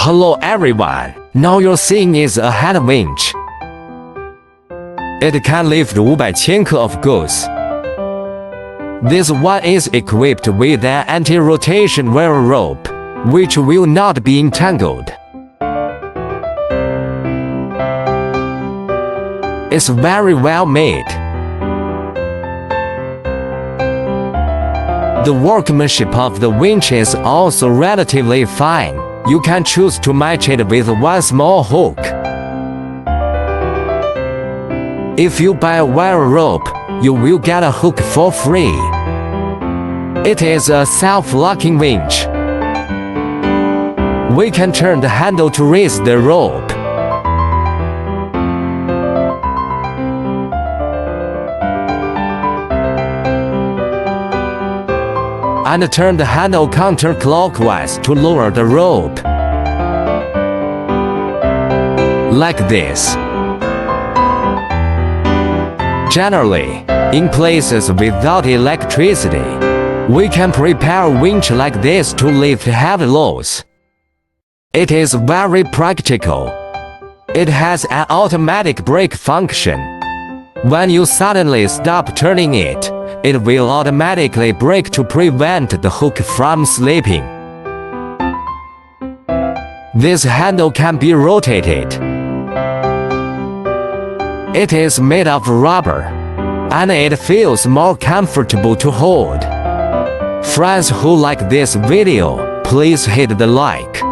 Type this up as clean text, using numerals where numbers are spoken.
Hello everyone, now you're seeing is a hand winch. It can lift 500 千克 of goods. This one is equipped with an anti-rotation wire rope, which will not be entangled. It's very well made. The workmanship of the winch is also relatively fine. You can choose to match it with one small hook. If you buy a wire rope, you will get a hook for free. It is a self-locking winch. We can turn the handle to raise the rope. And turn the handle counterclockwise to lower the rope. Like this. Generally, in places without electricity, we can prepare a winch like this to lift heavy loads. It is very practical. It has an automatic brake function. When you suddenly stop turning it, it will automatically brake to prevent the hook from slipping. This handle can be rotated. It is made of rubber, and it feels more comfortable to hold. Friends who like this video, please hit the like.